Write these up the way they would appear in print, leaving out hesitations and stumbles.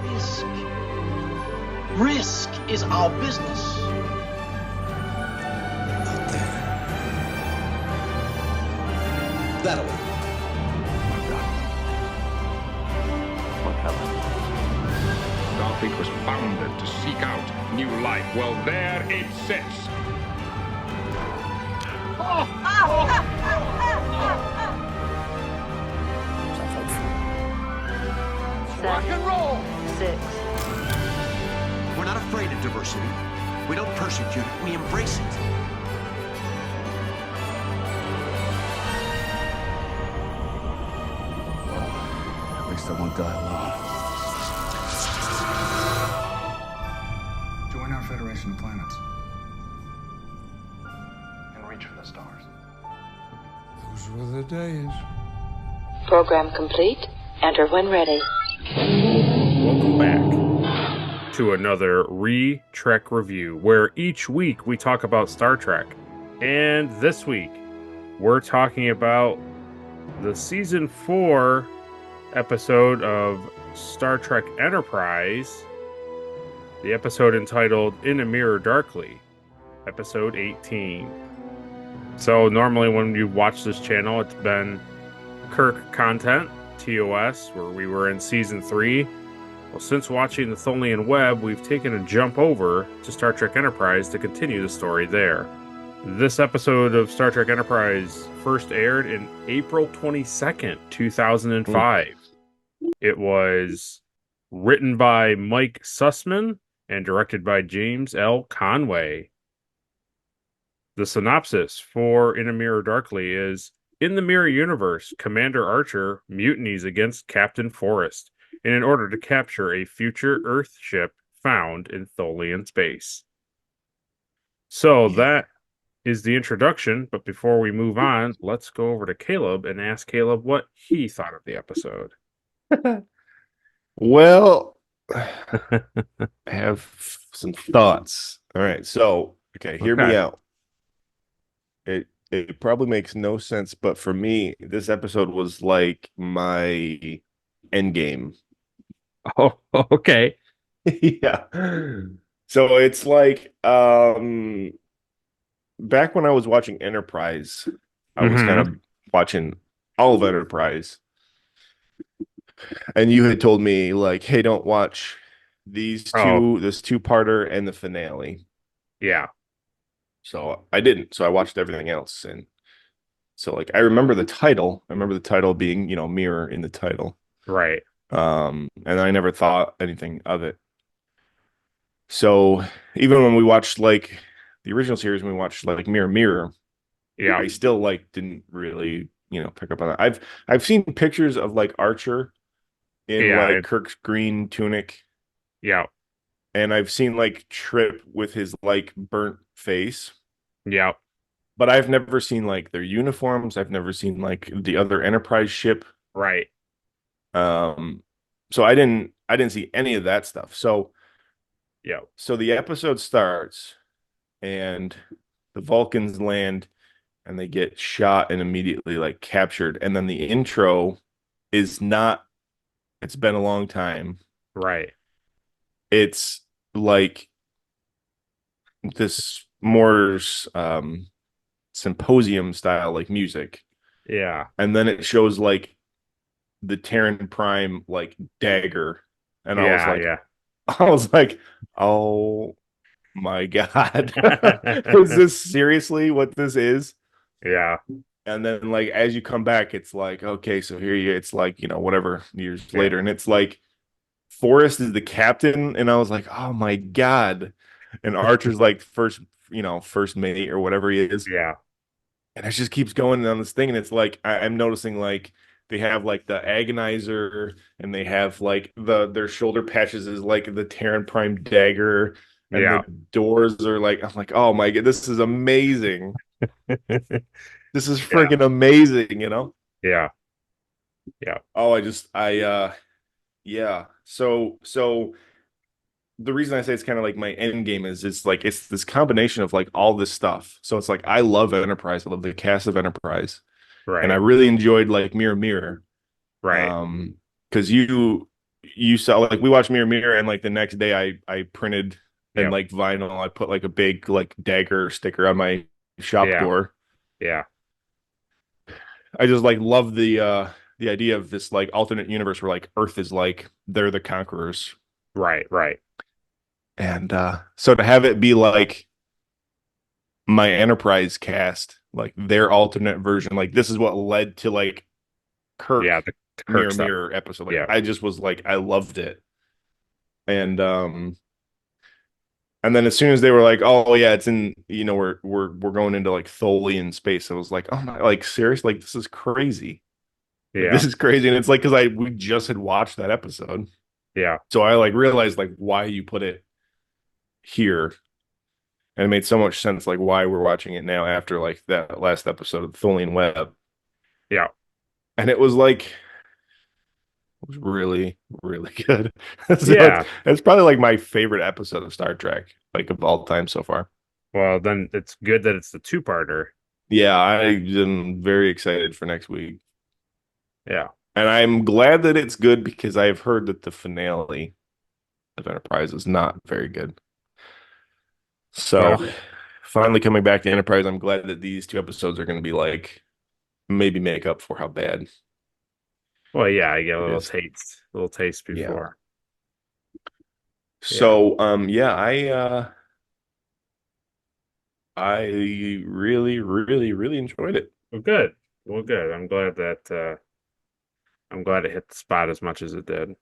risk. Risk is our business. Out there. That'll work. What happened? Starfleet was founded to seek out new life. Well, there it sits. Rock and roll! 6. We're not afraid of diversity. We don't persecute it, we embrace it. At least I won't die alone. Join our Federation of Planets. And reach for the stars. Those were the days. Program complete. Enter when ready. Welcome back to another Trek review, where each week we talk about Star Trek. And this week, we're talking about the Season 4 episode of Star Trek Enterprise, the episode entitled In a Mirror Darkly, episode 18. So normally when you watch this channel, it's been Kirk content, TOS, where we were in Season 3. Well, since watching the Tholian Web, we've taken a jump over to Star Trek Enterprise to continue the story there. This episode of Star Trek Enterprise first aired in April 22nd, 2005. It was written by Mike Sussman and directed by James L. Conway. The synopsis for In a Mirror Darkly is: in the Mirror Universe, Commander Archer mutinies against Captain Forrest in order to capture a future Earth ship found in Tholian space. So that is the introduction, but before we move on, let's go over to Caleb and ask Caleb what he thought of the episode. Well, I have some thoughts. All right, so hear me out. It probably makes no sense, but for me, this episode was like my end game. Oh, okay. Yeah. So it's like back when I was watching Enterprise, I was kind of watching all of Enterprise. And you had told me, like, hey, don't watch these two, this two-parter and the finale. Yeah. So I didn't. So I watched everything else. And so, like, I remember the title. I remember the title being, mirror in the title. Right. And I never thought anything of it. So even when we watched, like, the original series, when we watched, like, Mirror, yeah, I still, like, didn't really, pick up on that. I've seen pictures of, like, Archer in Kirk's green tunic. Yeah. And I've seen like Trip with his like burnt face. Yeah. But I've never seen like their uniforms. I've never seen like the other Enterprise ship. Right. So I didn't see any of that stuff. So yeah. So the episode starts and the Vulcans land and they get shot and immediately like captured. And then the intro is not, it's been a long time. Right. It's like this more symposium style like music. Yeah. And then it shows like the Terran Prime like dagger. And I was like, oh my God. Is this seriously what this is? Yeah. And then like as you come back, it's like, okay, so it's like, whatever years later. And it's like Forrest is the captain, and I was like, oh my God. And Archer's like first mate or whatever he is. Yeah. And it just keeps going on this thing, and it's like I'm noticing like they have like the agonizer, and they have like their shoulder patches is like the Terran Prime dagger, and the doors are like, I'm like, oh my God, this is amazing. This is freaking amazing, Yeah. Yeah. Oh, yeah. So the reason I say it's kind of like my end game is it's like it's this combination of like all this stuff. So it's like I love Enterprise. I love the cast of Enterprise. Right. And I really enjoyed like Mirror. Right. Because you you saw, like, we watched Mirror Mirror, and like the next day I printed and Yep. like vinyl. I put like a big like dagger sticker on my shop Yeah. door. Yeah. I just like love the idea of this like alternate universe where like Earth is like they're the conquerors. Right. Right. And so to have it be like my Enterprise cast, like their alternate version, like this is what led to like Yeah. Kirk The Kirk Mirror stuff. Mirror episode. Like Yeah. I just was like I loved it. And then as soon as they were like, "Oh yeah, it's in," we're going into like Tholian space. I was like, "Oh my, like serious? Like this is crazy. Like Yeah. this is crazy." And it's like because we just had watched that episode, Yeah. so I like realized like why you put it here, and it made so much sense like why we're watching it now after like that last episode of Tholian Web, Yeah. and it was like it was really really good. So Yeah. it's probably like my favorite episode of Star Trek, like of all time so far. Well, then it's good that it's the two-parter. Yeah, I am very excited for next week. Yeah. And I'm glad that it's good because I've heard that the finale of Enterprise is not very good. So Well, finally coming back to Enterprise, I'm glad that these two episodes are going to be like maybe make up for how bad well, yeah, I get a it little is. taste Yeah. before. So yeah, I really, really, really enjoyed it. Well, good. Well, good. I'm glad it hit the spot as much as it did.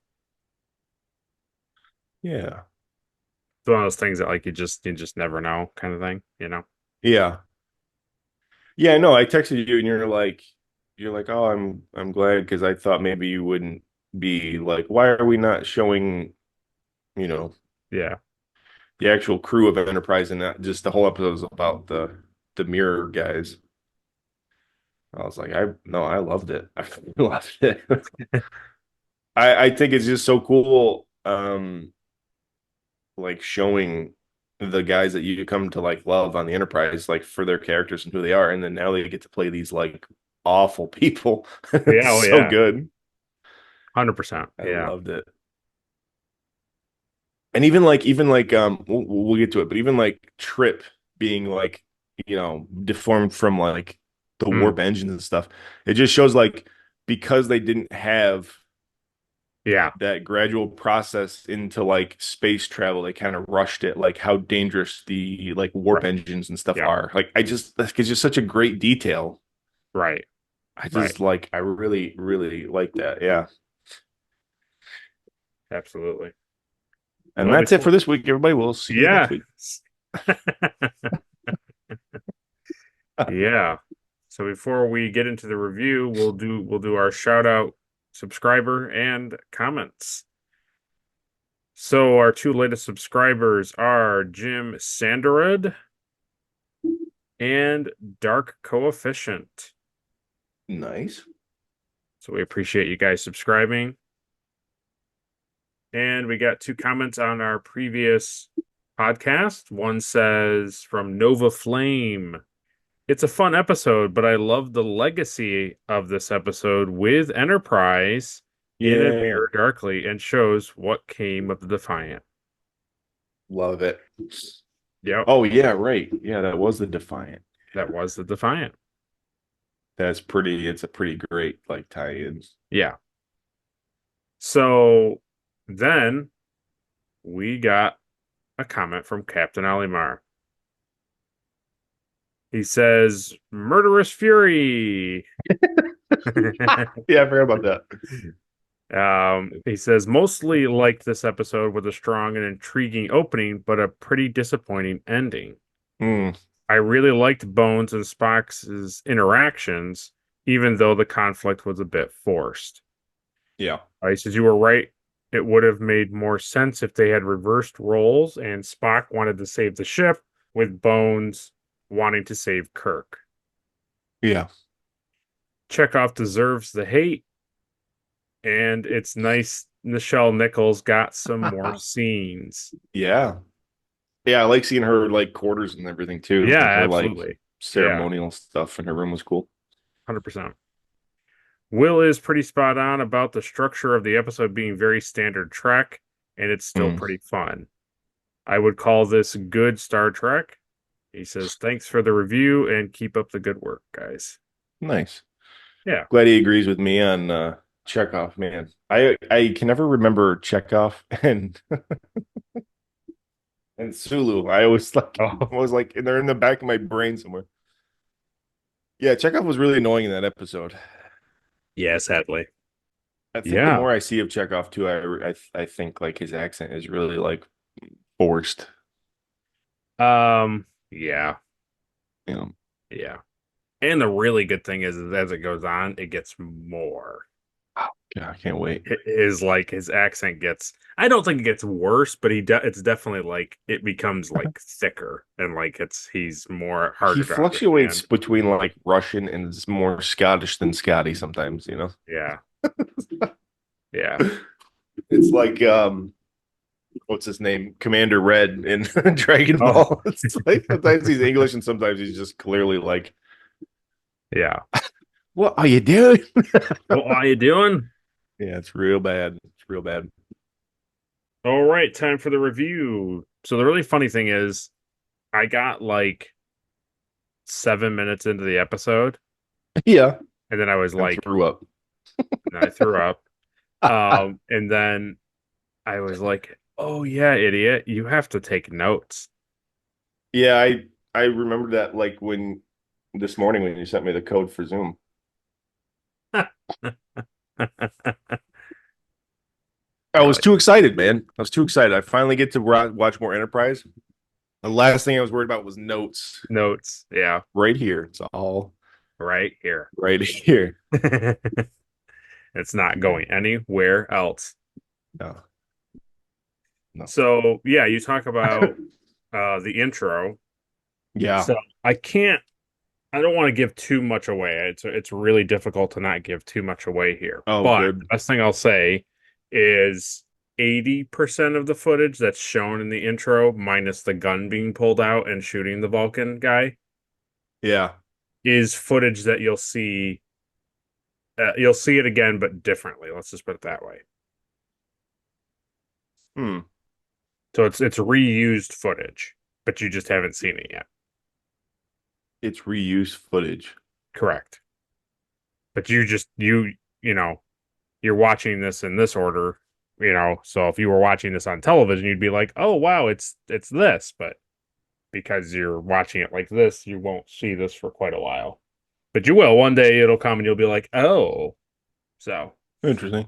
Yeah. It's one of those things that like you just never know kind of thing, you know? Yeah. Yeah, no, I texted you and you're like, "Oh, I'm glad because I thought maybe you wouldn't be like, why are we not showing, you know, Yeah. the actual crew of Enterprise and not just the whole episode is about the mirror guys." I was like, I loved it. I loved it. I think it's just so cool like showing the guys that you come to like love on the Enterprise like for their characters and who they are, and then now they get to play these like awful people. Yeah, oh It's so yeah. good. 100%. I Yeah. loved it. And even like we'll get to it, but even like Trip being like, deformed from like the Mm, warp engines and stuff. It just shows like because they didn't have yeah. that gradual process into like space travel, they kind of rushed it, like how dangerous the like warp Right. engines and stuff Yeah. are. Like it's just such a great detail. Right. I just like I really, really like that. Yeah. Absolutely. And Well, that's it for this week, everybody. We'll see you next yeah. week. Yeah. So before we get into the review, we'll do our shout out, subscriber, and comments. So our two latest subscribers are Jim Sanderud and Dark Coefficient. Nice. So we appreciate you guys subscribing. And we got two comments on our previous podcast. One says from Nova Flame, "It's a fun episode, but I love the legacy of this episode with Enterprise in a Yeah. mirror darkly and shows what came of the Defiant." Love it. Yep, Oh yeah, right. Yeah, that was the Defiant. that was the Defiant. It's a pretty great like tie-in. Yeah. So then we got a comment from Captain Alimar. He says, "Murderous Fury." Yeah, I forgot about that. He says, "Mostly liked this episode with a strong and intriguing opening, but a pretty disappointing ending. Mm, I really liked Bones and Spock's interactions, even though the conflict was a bit forced." yeah. He says, "You were right. It would have made more sense if they had reversed roles and Spock wanted to save the ship with Bones wanting to save Kirk. Yeah. Chekhov deserves the hate, and it's nice Nichelle Nichols got some more scenes." Yeah. Yeah, I like seeing her like quarters and everything too. Yeah, Like, her like absolutely. ceremonial stuff in her room was cool. 100%. Will is pretty spot on about the structure of the episode being very standard Trek, and it's still Mm. pretty fun. I would call this good Star Trek. He says, thanks for the review and keep up the good work, guys. Nice. Yeah. Glad he agrees with me on Chekhov, man. I can never remember Chekhov and Sulu. I always like and they're in the back of my brain somewhere. Yeah, Chekhov was really annoying in that episode. Yeah, sadly. I think the Yeah. more I see of Chekhov too, I think like his accent is really like forced. Yeah. You know. Yeah. And the really good thing is as it goes on, it gets more. Yeah, I can't wait. It is like his accent gets, I don't think it gets worse, but it's definitely like it becomes like thicker and like he's more harder He to fluctuates understand. between like Russian and is more Scottish than Scotty sometimes, you know. Yeah. Yeah. It's like what's his name? Commander Red in Dragon Oh. Ball. It's like sometimes he's English and sometimes he's just clearly like, Yeah. what are you doing? What are you doing? Yeah, it's real bad. It's real bad. All right, time for the review. So the really funny thing is I got like 7 minutes into the episode Yeah. and then I was like, threw up. and I threw up. And then I was like, oh yeah, idiot, you have to take notes. Yeah, I remember that like when this morning when you sent me the code for Zoom. I was too excited, man. I was too excited. I finally get to watch more Enterprise. The last thing I was worried about was notes. Notes, yeah, Right here. It's all right here. right here. It's not going anywhere else. No. No. So yeah, you talk about the intro. Yeah. So I don't want to give too much away. It's really difficult to not give too much away here. Oh, but good. the best thing I'll say is 80% of the footage that's shown in the intro, minus the gun being pulled out and shooting the Vulcan guy, Yeah. is footage that you'll see. You'll see it again, but differently. Let's just put it that way. Hmm. So it's reused footage, but you just haven't seen it yet. It's reused footage. Correct. But you know, you're watching this in this order, you know, so if you were watching this on television, you'd be like, oh wow, it's this, but because you're watching it like this, you won't see this for quite a while. But you will. One day it'll come and you'll be like, oh. So Interesting.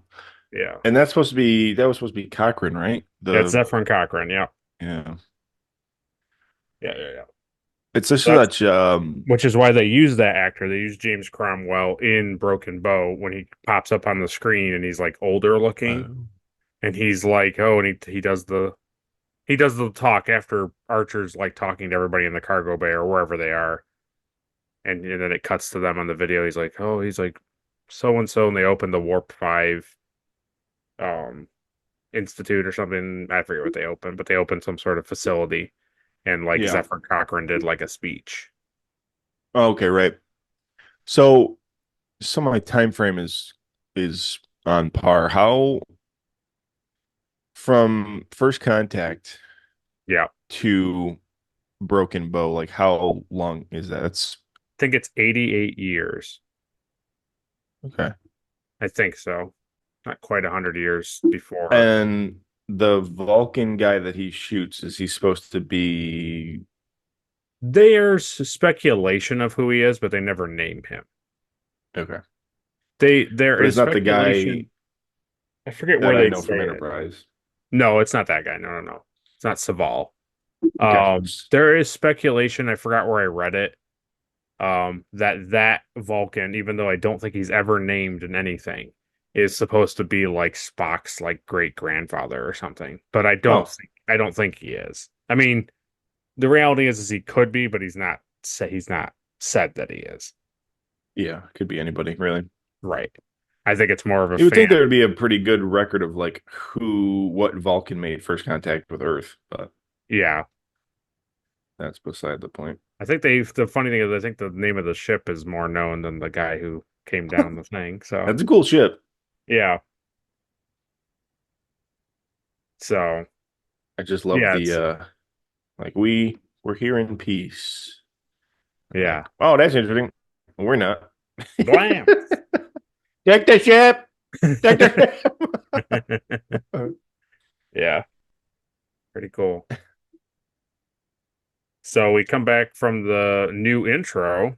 yeah. And that was supposed to be Cochrane, right? That's Zephyr Cochrane, yeah. Yeah. Yeah. It's just That's- such Which is why they use that actor. They use James Cromwell in Broken Bow when he pops up on the screen and he's like older looking. And he's like, oh, and he does the talk after Archer's like talking to everybody in the cargo bay or wherever they are. And then it cuts to them on the video. He's like, oh, he's like so and so, and they open the Warp 5 Institute or something. I forget what they opened, but they opened some sort of facility. And like Yeah. Zephyr Cochrane did like a speech. Oh, okay, right. So my time frame is on par. How from first contact Yeah. to Broken Bow, like how long is that? It's I think it's 88 years. okay. I think so. Not quite 100 years before. And the Vulcan guy that he shoots, is he supposed to be There's speculation of who he is, but they never name him. okay? There But is it's not the guy speculation. I forget that where I they know say from it. Enterprise. No, it's not that guy. No. It's not Saval. Okay. There is speculation. I forgot where I read it. That Vulcan, even though I don't think he's ever named in anything, is supposed to be like Spock's like great grandfather or something. But I don't think he is. I mean, the reality is he could be, but he's not said that he is. Yeah, could be anybody, really. Right. I think it's more of a You would think fan. there would be a pretty good record of like what Vulcan made first contact with Earth, but Yeah. that's beside the point. I think the funny thing is I think the name of the ship is more known than the guy who came down the thing. So That's a cool ship. yeah. So I just love yeah, the it's like we're here in peace. I'm yeah. like, oh, that's interesting. We're not. Blam. Take the ship. Take the ship. Yeah, pretty cool. So we come back from the new intro,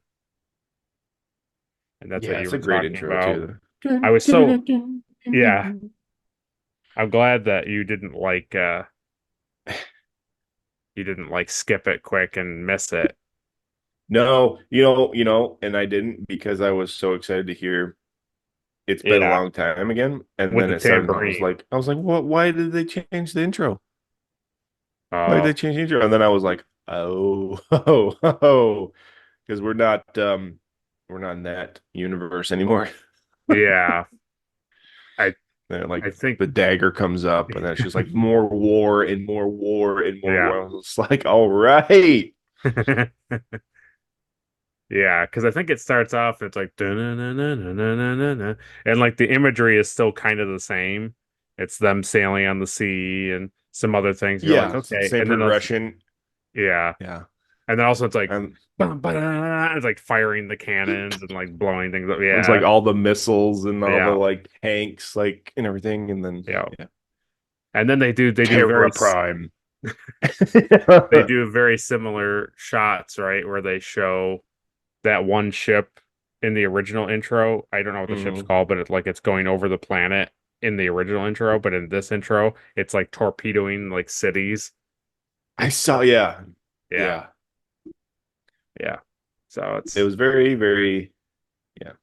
and that's what Yeah, you it's a were great talking intro about. too. I was so yeah. I'm glad that you didn't like skip it quick and miss it. No, and I didn't because I was so excited to hear it's been a Yeah, long time again. And with then the it started, and tambourine. I was like, what? Why did they change the intro? Why did Oh, they change the intro? And then I was like, oh, oh, because we're not in that universe anymore. yeah. I Then I like think the dagger comes up, and then it's just like more war and more war and more yeah. war. I was just like, all right. Yeah, because I think it starts off, it's like "Dun-dun-dun-dun-dun-dun-dun-dun," and like the imagery is still kind of the same. It's them sailing on the sea and some other things. You're like, Yeah, okay, same and then progression. yeah, Yeah. and then also it's like And bum, ba-da, it's like firing the cannons and like blowing things up. it's like Yeah, all the missiles and all the yeah, like tanks, like and everything, and then yeah. yeah, And then they do Terra Prime. they do very similar shots, right, where they show that one ship in the original intro. I don't know what the ship's Mhm. called, but it's going over the planet in the original intro. But in this intro, it's like torpedoing like cities. I saw, yeah, Yeah, yeah. yeah. So It it's was very, very, yeah.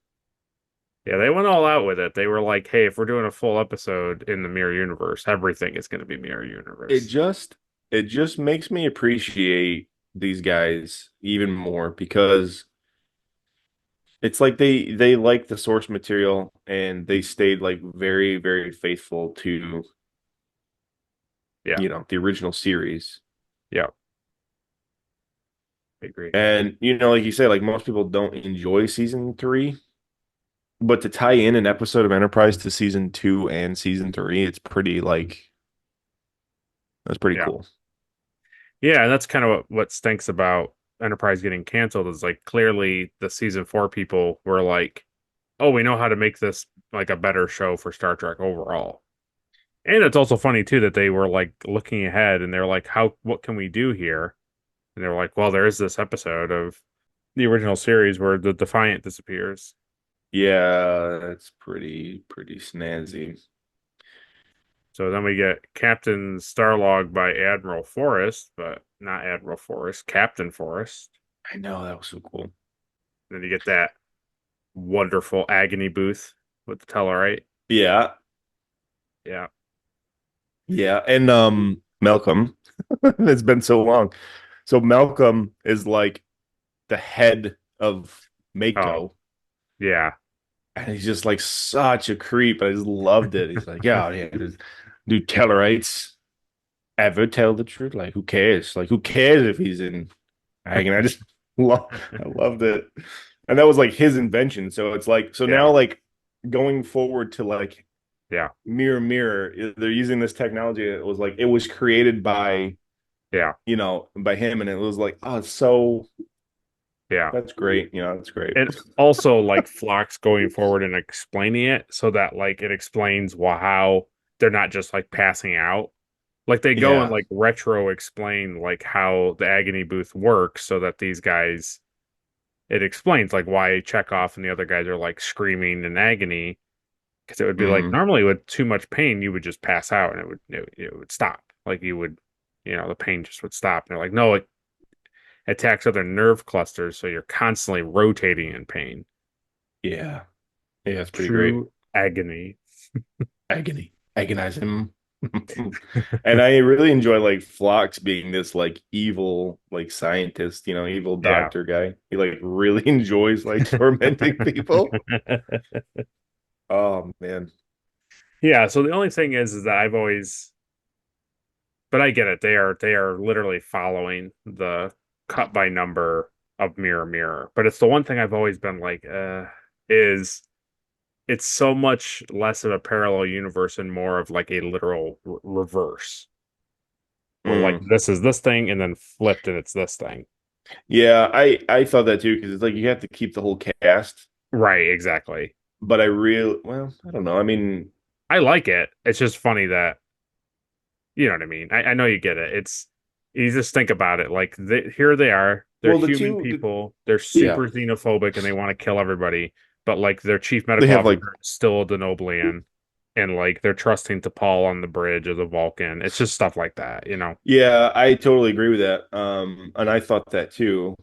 yeah, they went all out with it. They were like, hey, if we're doing a full episode in the mirror universe, everything is going to be mirror It universe. just, it just makes me appreciate these guys even more because it's like they like the source material and they stayed like very, very faithful to, Yeah, the original series. yeah, I agree. And like you say, like most people don't enjoy season three, but to tie in an episode of Enterprise to season two and season three, it's pretty like that's pretty Yeah, cool. yeah, and that's kind of what stinks about Enterprise getting canceled is like clearly the season 4 people were like, oh, we know how to make this like a better show for Star Trek overall. And it's also funny too that they were like looking ahead and they're like, what can we do here? And they were like, well, there is this episode of the original series where the Defiant disappears. Yeah, that's pretty snazzy. So then we get Captain Starlog by Admiral Forrest, but not Admiral Forrest, Captain Forrest. I know that was so cool. Then you get that wonderful agony booth with the Tellarite. Yeah, Yeah. yeah, and Malcolm. It's been so long. So Malcolm is like the head of Oh, Mako, yeah. and he's just like such a creep. I just loved it. He's like, yeah, do Tellarites ever tell the truth? Like, who cares? Like, who cares if he's in agony? I loved it, and that was like his invention. So it's like, so Yeah. now like going forward to like Yeah. mirror, they're using this technology. It was like it was created by Yeah. by him, and it was like, oh, it's so Yeah. that's great. That's great. And also like Phlox going forward and explaining it so that like it explains how they're not just like passing out. Like they go and Yeah. like retro explain like how the agony booth works so that these guys it explains like why Chekhov and the other guys are like screaming in agony because it would be like Hmm. normally with too much pain you would just pass out and it would stop. Like you would the pain just would stop. And they're like, no, it attacks other nerve clusters, so you're constantly rotating in pain. Yeah. Yeah, it's pretty great. True agony. Agony. Agonize him. And I really enjoy like Phlox being this like evil like scientist, evil Yeah. doctor guy. He like really enjoys like tormenting people. Oh man. Yeah, so the only thing is that I've always but I get it. They are literally following the cut by number of Mirror Mirror. But it's the one thing I've always been like, is it's so much less of a parallel universe and more of like a literal reverse. Where like Mm. this is this thing and then flipped and it's this thing. Yeah, I thought that too because it's like you have to keep the whole cast. Right, exactly. But I don't know. I mean, I like it. It's just funny that you know what I mean. I know you get it. It's you just think about it. Like here they are. They're well, human people. They're yeah, super xenophobic and they want to kill everybody. But like their chief they medical have like, officer is still a Denoblian, and like they're trusting to Paul on the bridge as a Vulcan. It's just stuff like that, you know. yeah, I totally agree with that. And I thought that too.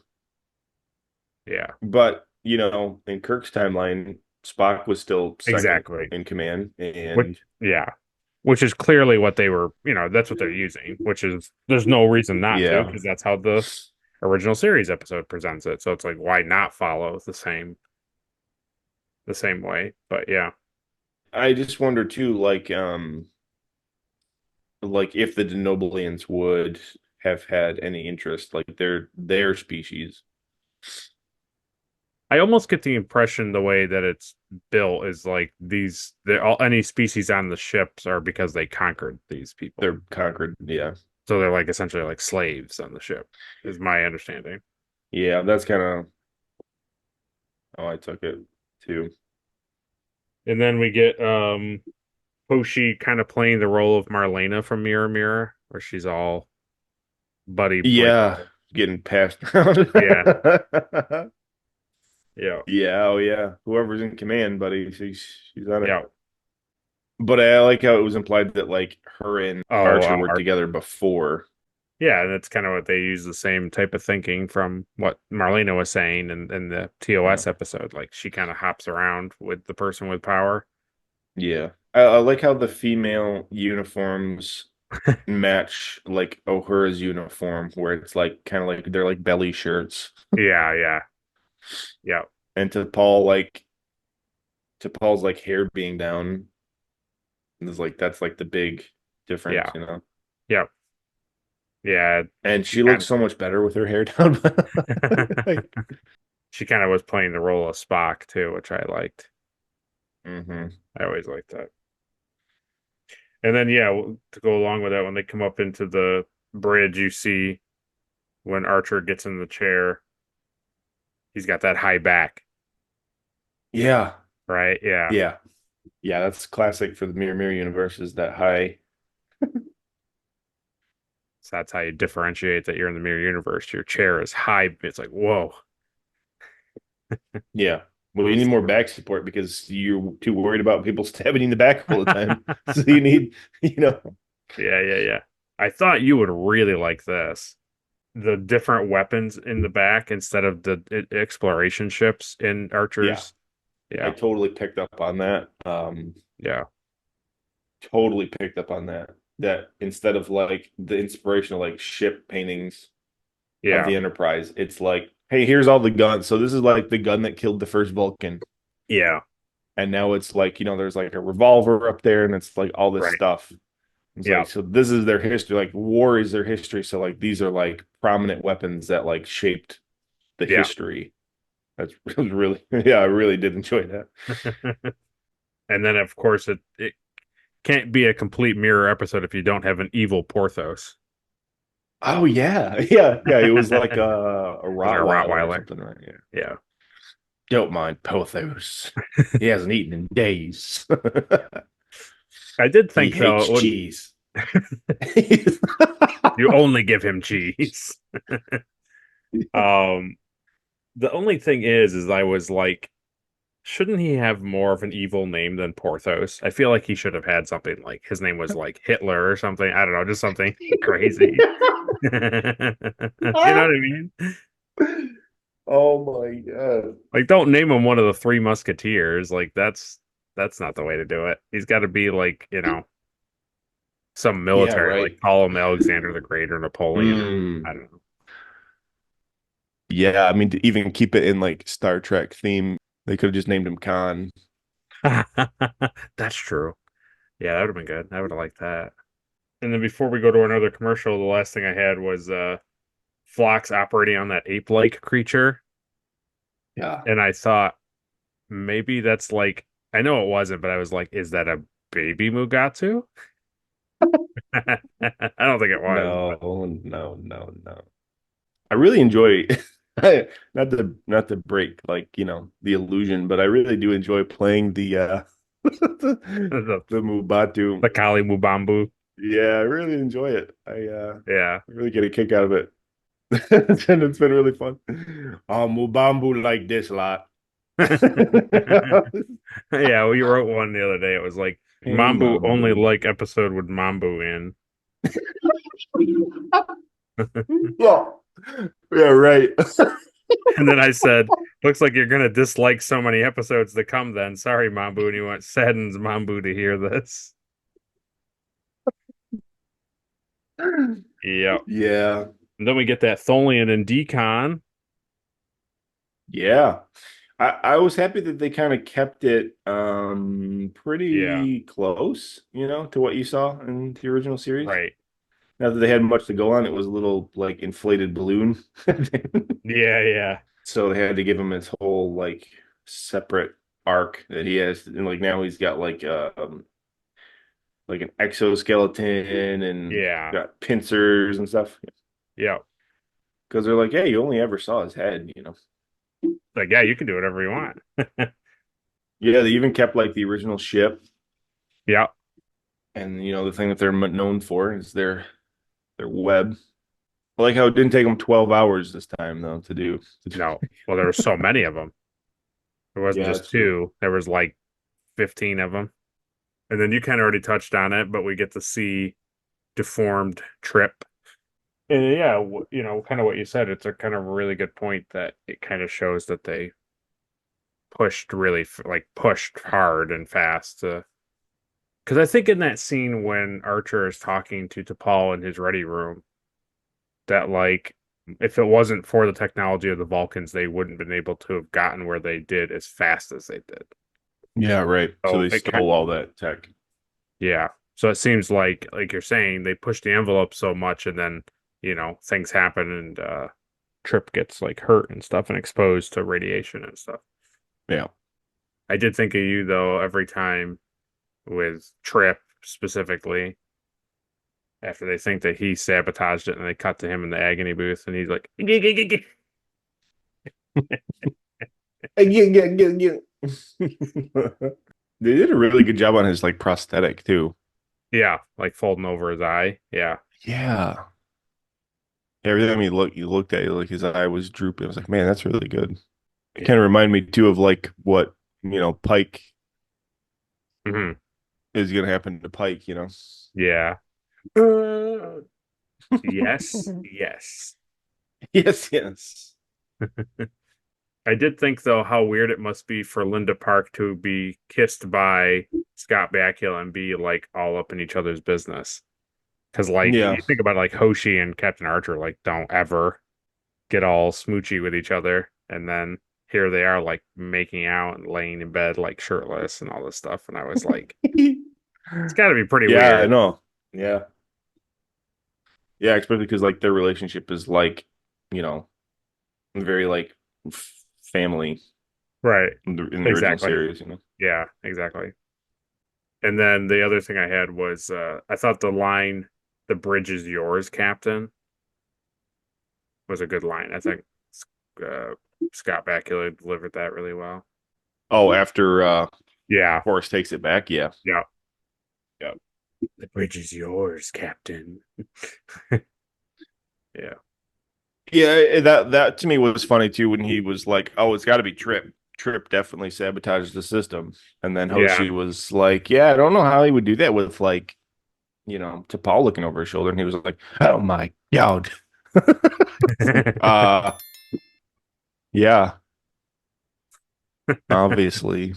Yeah, But in Kirk's timeline, Spock was still second exactly. in command, Which and yeah, which is clearly what they were. You know, that's what they're using. Which is there's no reason not to yeah, because that's how the original series episode presents it. So it's like why not follow the same way? But yeah, I just wonder too, like if the Denoblians would have had any interest, like their species. I almost get the impression the way that it's built is like they're all any species on the ships are because they conquered these people. They're conquered. Yeah. So they're like essentially like slaves on the ship, is my understanding. Yeah, that's kind of how I took it too. And then we get Hoshi kind of playing the role of Marlena from Mirror Mirror, where she's all buddy like Yeah, getting passed around. yeah, yeah, Yeah, oh yeah. Whoever's in command, buddy, she's on it. yeah. But I like how it was implied that like her and Oh, Archer were together before. yeah, and that's kind of what they use the same type of thinking from what Marlena was saying in the TOS episode. Like she kind of hops around with the person with power. Yeah. I like how the female uniforms match like Uhura's uniform, where it's like kind of like they're like belly shirts. Yeah, yeah, yeah, And to Paul's like hair being down, is like that's like the big difference, yeah, yeah, yeah. And She she kind looks so much better with her hair down. of Like, she kind of was playing the role of Spock too, which I liked. hmm I always liked that. And then yeah, to go along with that, when they come up into the bridge, you see when Archer gets in the chair, he's got that high back, Yeah, right? Yeah. yeah, yeah. That's classic for the Mirror Mirror universe. Is that high? So that's how you differentiate that you're in the mirror universe. Your chair is high. It's like, whoa. Yeah. Well, you need more back support because you're too worried about people stabbing you in the back all the time. So you need, you know. Yeah, yeah, yeah. I thought you would really like this. The different weapons in the back instead of the exploration ships in Yeah, Archers. I Yeah, totally picked up on that. yeah, Totally picked up on that. That instead of like the inspirational like ship paintings of yeah, the Enterprise, it's like, hey, here's all the guns. So this is like the gun that killed the first Vulcan. yeah. And now it's like, there's like a revolver up there and it's like all this Right. stuff. It's Yeah, like, so this is their history. Like war is their history. So like these are like prominent weapons that like shaped the yeah. history. That's was really, yeah, I really did enjoy that. And then of course it can't be a complete mirror episode if you don't have an evil Porthos. Oh yeah. Yeah. Yeah. It was like a Like a Rottweiler or Rottweiler. something, right? Yeah. Yeah. Don't mind Pothos. He hasn't eaten in days. I did He think though hates it would cheese. you only give him cheese. Um the only thing is I was like, shouldn't he have more of an evil name than Porthos? I feel like he should have had something like his name was like Hitler or something. I don't know, just something crazy. You know what I mean? Oh my god. Like, don't name him one of the Three Musketeers. Like, that's not the way to do it. He's got to be like, some Yeah, military, right. like call him Alexander the Great or Napoleon. Mm. I don't Yeah, I mean to even keep it in like Star Trek theme, they could have just named him Khan. know. That's true. Yeah, that would have been good. I would have liked that. And then before we go to another commercial, the last thing I had was Phlox operating on that ape-like creature. Yeah. And I thought, maybe that's like, I know it wasn't, but I was like, is that a baby Mugatu? I don't think it was. No, no, no, no. I really enjoy not to break like, the illusion, but I really do enjoy playing the The, the Mubatu. the Kali Mubambu. Yeah, I really enjoy it. I Yeah. really get a kick out of it. And it's been really fun. Mubambu like this lot. Yeah, we wrote one the other day. It was like Hey, Mambu only Mambu. like episode with Mambu in. Yeah. Yeah, right. And then I said, looks like you're gonna dislike so many episodes to come then. Sorry, Mambu. And he went, saddens Mambu to hear this. Yep. Yeah. And then we get that Tholian and Decon. Yeah. I was happy that they kind of kept it Yeah, pretty close, to what you saw in the original series. right. Not that they had much to go on, it was a little like inflated balloon. Yeah, yeah. So they had to give him his whole like separate arc that he has, and like now he's got like an exoskeleton and Yeah. got pincers and stuff. Yeah. Because they're like, hey, you only ever saw his head. Like, yeah, you can do whatever you want. Yeah, they even kept like the original ship, Yeah. and the thing that they're known for is their web. I like how it didn't take them 12 hours this time though to do. No. Well, there were so many of them. There wasn't Yeah, just that's true. two. There was like 15 of them. And then you kind of already touched on it, but we get to see deformed Trip. And yeah, kind of what you said. It's a kind of really good point that it kind of shows that they pushed really pushed hard and fast. Because I think in that scene when Archer is talking to T'Pol in his ready room, that like if it wasn't for the technology of the Vulcans, they wouldn't been able to have gotten where they did as fast as they did. Yeah, right. So So they it stole all that tech. Yeah. So it seems like you're saying, they push the envelope so much, and then, things happen, and Trip gets like hurt and stuff and exposed to radiation and stuff. Yeah. I did think of you though every time with Trip specifically, after they think that he sabotaged it and they cut to him in the agony booth and he's like, Yeah. They did a really good job on his like prosthetic too. yeah, like folding over his eye. Yeah. Yeah. Every time you looked at it, like his eye was drooping. I was like, man, that's really good. It kind of remind me too of like what, Pike Hmm. is gonna happen to Pike, Yeah. Yes. Yes. Yes, yes. I did think though how weird it must be for Linda Park to be kissed by Scott Bakula and be like all up in each other's business. Because like Yeah. you think about like Hoshi and Captain Archer like don't ever get all smoochy with each other, and then here they are like making out and laying in bed like shirtless and all this stuff, and I was like, it's got to be pretty Yeah, I weird. know. Yeah. Yeah, especially because like their relationship is like, very like family Right. in the original Exactly. series, Yeah, exactly. And then the other thing I had was I thought the line, "The bridge is yours, Captain," was a good line. I think uh, Scott Bakula delivered that really well. Oh, after Yeah. Forrest takes it back, yeah. Yeah. Yeah. The bridge is yours, Captain. Yeah. Yeah, that to me was funny too when he was like, "Oh, it's got to be Trip. Trip definitely sabotaged the system." And then Yeah. Hoshi was like, "Yeah, I don't know how he would do that with like, T'Pol looking over his shoulder." And he was like, "Oh my God." uh yeah, obviously.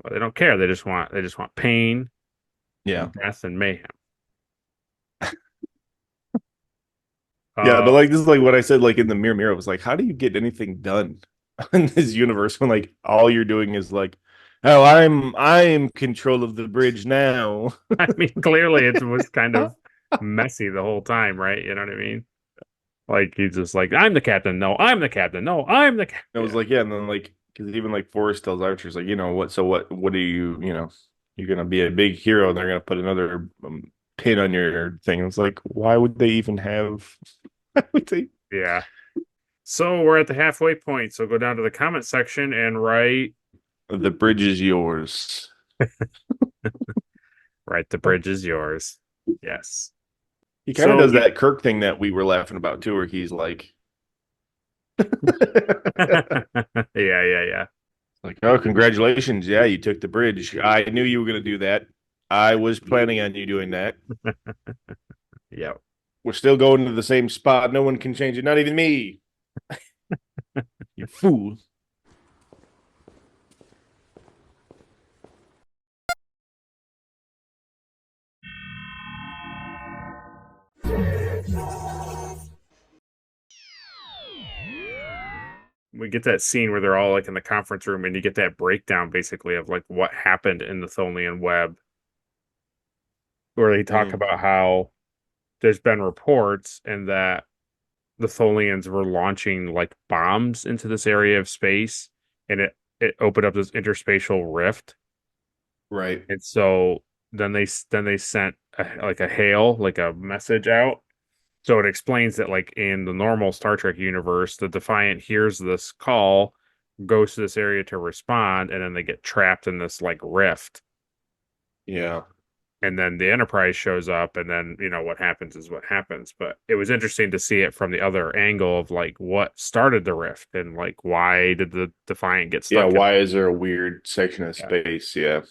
Well, they don't care. They just want pain, Yeah. death, and mayhem. Yeah, but like this is like what I said like in the mirror. I was like, how do you get anything done in this universe when like all you're doing is like, oh, I'm control of the bridge now. I mean, clearly it was kind of messy the whole time, right? You know what I mean? Like he's just like, I'm the captain. No, I'm the captain. No, I'm the captain. I was like, yeah, and then like Because even like Forrest tells Archer's like, what? So what do you, you're gonna be a big hero, and they're gonna put another pin on your thing. It's like, why would they even have? Why would they? Yeah. So we're at the halfway point. So go down to the comment section and write. The bridge is yours. Right, the bridge is yours. Yes. He kind of does yeah. that Kirk thing that we were laughing about too, where he's like, yeah. like, oh, congratulations. Yeah, you took the bridge. I knew you were going to do that. I was planning on you doing that. Yeah. We're still going to the same spot. No one can change it. Not even me. You fool. We get that scene where they're all like in the conference room and you get that breakdown basically of like what happened in the Tholian web, where they talk about how there's been reports and that the Tholians were launching like bombs into this area of space, and it opened up this interspatial rift. Right. And so then they sent a hail, like a message out. So it explains that like in the normal Star Trek universe, the Defiant hears this call, goes to this area to respond, and then they get trapped in this like rift. Yeah. And then the Enterprise shows up, and then what happens is what happens. But it was interesting to see it from the other angle of like what started the rift and like why did the Defiant get stuck? Yeah, why is there a weird section of space? Yeah.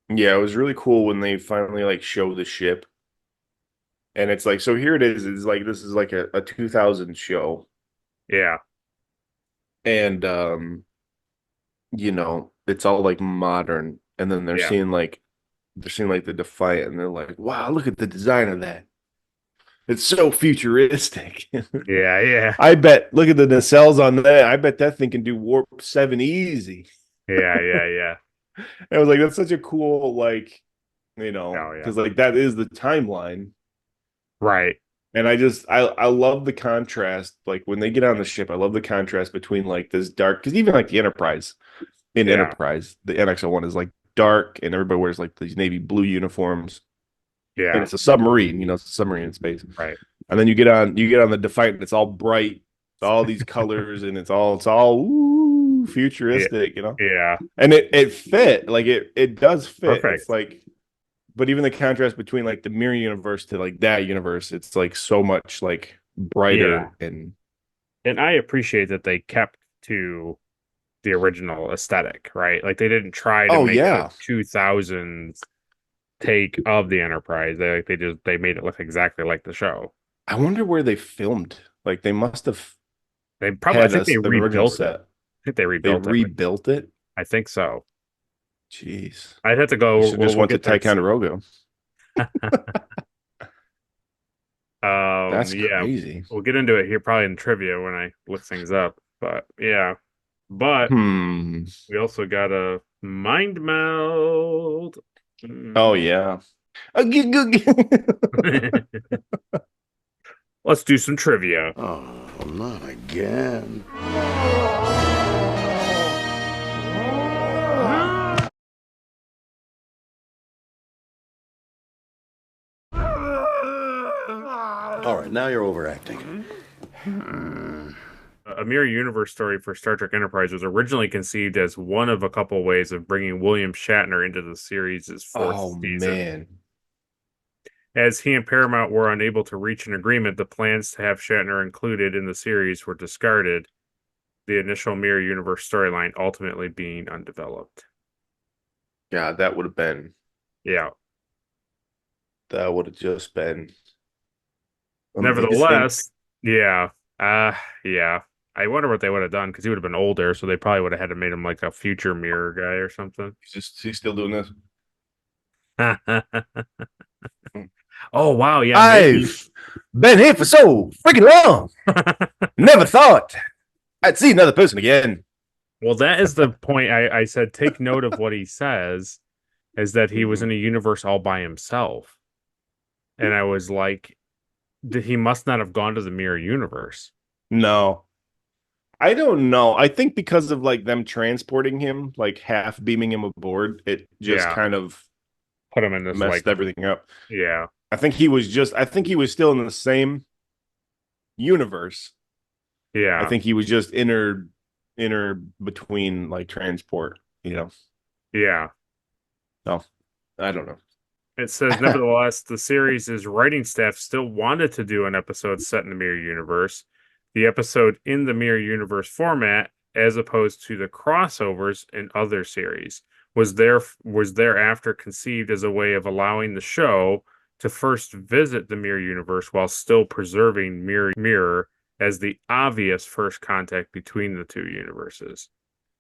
Yeah, it was really cool when they finally like show the ship. And it's like, so here it is. It's like this is like a 2000 show. Yeah. And it's all like modern. And then they're seeing like the Defiant, and they're like, wow, look at the design of that. It's so futuristic. Yeah. I bet, look at the nacelles on that. I bet that thing can do warp 7 easy. Yeah. I was like, that's such a cool, like, yeah. because like that is the timeline. Right. And I love the contrast. Like when they get on the ship, I love the contrast between like this dark, because even like the Enterprise, Enterprise, the NX-01 is like dark, and everybody wears like these navy blue uniforms. Yeah. And it's a submarine, it's a submarine in space. Right. And then you get on the Defiant, and it's all bright, all these colors, and it's all futuristic, Yeah. And it fit, like it does fit. Perfect. It's like, but even the contrast between like the mirror universe to like that universe, it's like so much like brighter. And I appreciate that they kept to the original aesthetic, right? Like they didn't try to make a 2000s take of the Enterprise. They made it look exactly like the show. I wonder where they filmed. Like they must have. They probably. I think they rebuilt it. I think they rebuilt it. I think so. Jeez, I'd have to go. You just went to Ticonderoga. That's crazy. We'll get into it here probably in trivia when I look things up. But yeah, we also got a mind meld. Oh yeah. Let's do some trivia. Oh, not again. All right, now you're overacting. A mirror universe story for Star Trek Enterprise was originally conceived as one of a couple ways of bringing William Shatner into the series' fourth season. Man. As he and Paramount were unable to reach an agreement, the plans to have Shatner included in the series were discarded, the initial mirror universe storyline ultimately being undeveloped. Yeah, that would have been. Yeah. That would have just been. Nevertheless, yeah. I wonder what they would have done, because he would have been older, so they probably would have had to make him like a future mirror guy or something. He's still doing this. Oh wow, yeah. I've been here for so freaking long. Never thought I'd see another person again. Well, that is the point. I said take note of what he says, is that he was in a universe all by himself. And I was like, he must not have gone to the mirror universe. No. I don't know. I think because of like them transporting him, like half beaming him aboard, it just Yeah, kind of put him in this messed like, everything up. yeah, I think he was still in the same universe. I yeah, think he was just inner between like transport, you know. yeah. No, I don't know. It says, nevertheless, the series' writing staff still wanted to do an episode set in the Mirror Universe. The episode in the Mirror Universe format, as opposed to the crossovers in other series, was thereafter conceived as a way of allowing the show to first visit the Mirror Universe while still preserving Mirror as the obvious first contact between the two universes,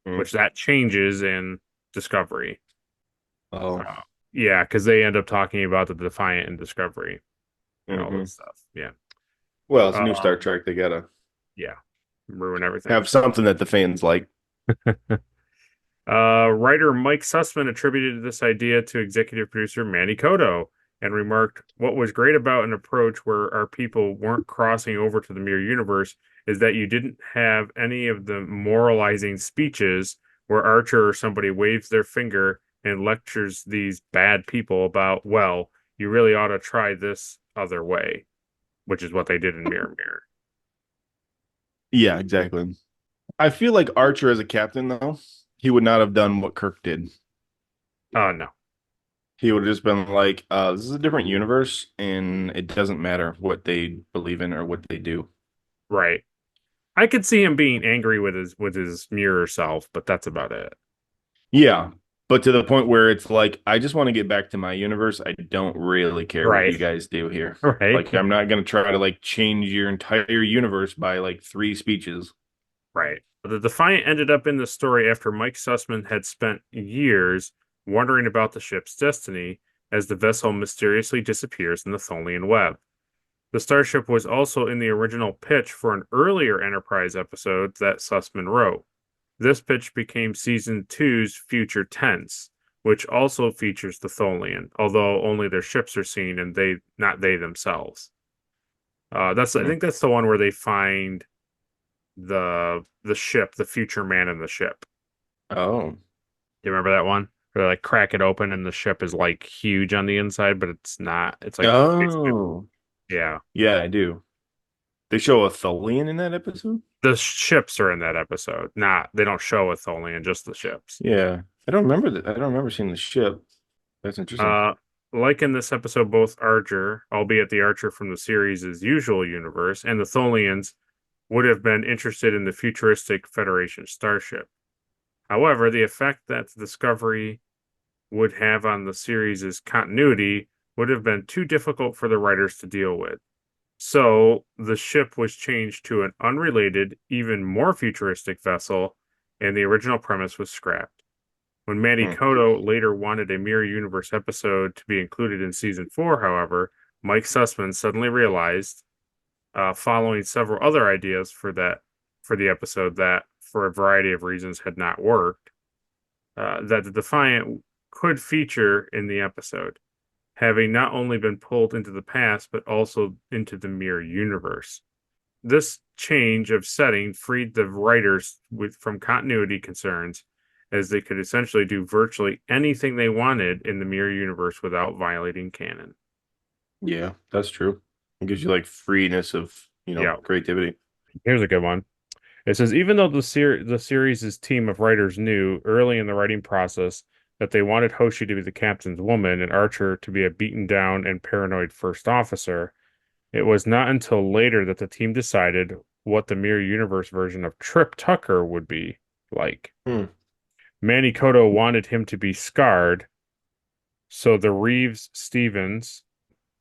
Mm. which that changes in Discovery. Oh. Uh, yeah, because they end up talking about the Defiant and Discovery and all Hmm. this stuff. Yeah. Well, it's new Star Um, Trek. They gotta yeah. Ruin everything. have something that the fans like. Writer Mike Sussman attributed this idea to executive producer Manny Koto and remarked, "What was great about an approach where our people weren't crossing over to the mirror universe is that you didn't have any of the moralizing speeches where Archer or somebody waves their finger and lectures these bad people about, well, you really ought to try this other way," which is what they did in Mirror Mirror. Yeah, exactly. I feel like Archer as a captain, though, he would not have done what Kirk did. Oh, no. He would have just been like, this is a different universe, and it doesn't matter what they believe in or what they do. Right. I could see him being angry with his mirror self, but that's about it. Yeah, but to the point where it's like, I just want to get back to my universe. I don't really care what Right. you guys do here. Right. Like, I'm not going to try to like change your entire universe by like 3 speeches. Right. The Defiant ended up in the story after Mike Sussman had spent years wondering about the ship's destiny as the vessel mysteriously disappears in the Tholian web. The starship was also in the original pitch for an earlier Enterprise episode that Sussman wrote. This pitch became season 2's future tense, which also features the Tholian, although only their ships are seen and not they themselves. I think that's the one where they find the ship, the future man in the ship. Oh, Do you remember that one? Where they like crack it open and the ship is like huge on the inside, but it's not. It's like oh, yeah. yeah, I do. They show a Tholian in that episode? The ships are in that episode. Not they don't show a Tholian, just the ships. Yeah. I don't remember that. I don't remember seeing the ship. That's interesting. Uh like in this episode, both Archer, albeit the Archer from the series' usual universe, and the Tholians would have been interested in the futuristic Federation starship. However, the effect that the Discovery would have on the series' continuity would have been too difficult for the writers to deal with. So the ship was changed to an unrelated, even more futuristic vessel, and the original premise was scrapped. When Manny Koto later wanted a Mirror Universe episode to be included in season 4, however, Mike Sussman suddenly realized, following several other ideas for the episode that, for a variety of reasons, had not worked, that the Defiant could feature in the episode, having not only been pulled into the past, but also into the Mirror Universe. This change of setting freed the writers from continuity concerns, as they could essentially do virtually anything they wanted in the Mirror Universe without violating canon. Yeah, that's true. It gives you like freeness of, Yeah. creativity. Here's a good one. It says, even though the series' team of writers knew early in the writing process that they wanted Hoshi to be the captain's woman and Archer to be a beaten down and paranoid first officer, it was not until later that the team decided what the Mirror Universe version of Trip Tucker would be like. Manny Koto wanted him to be scarred, so the Reeves-Stevens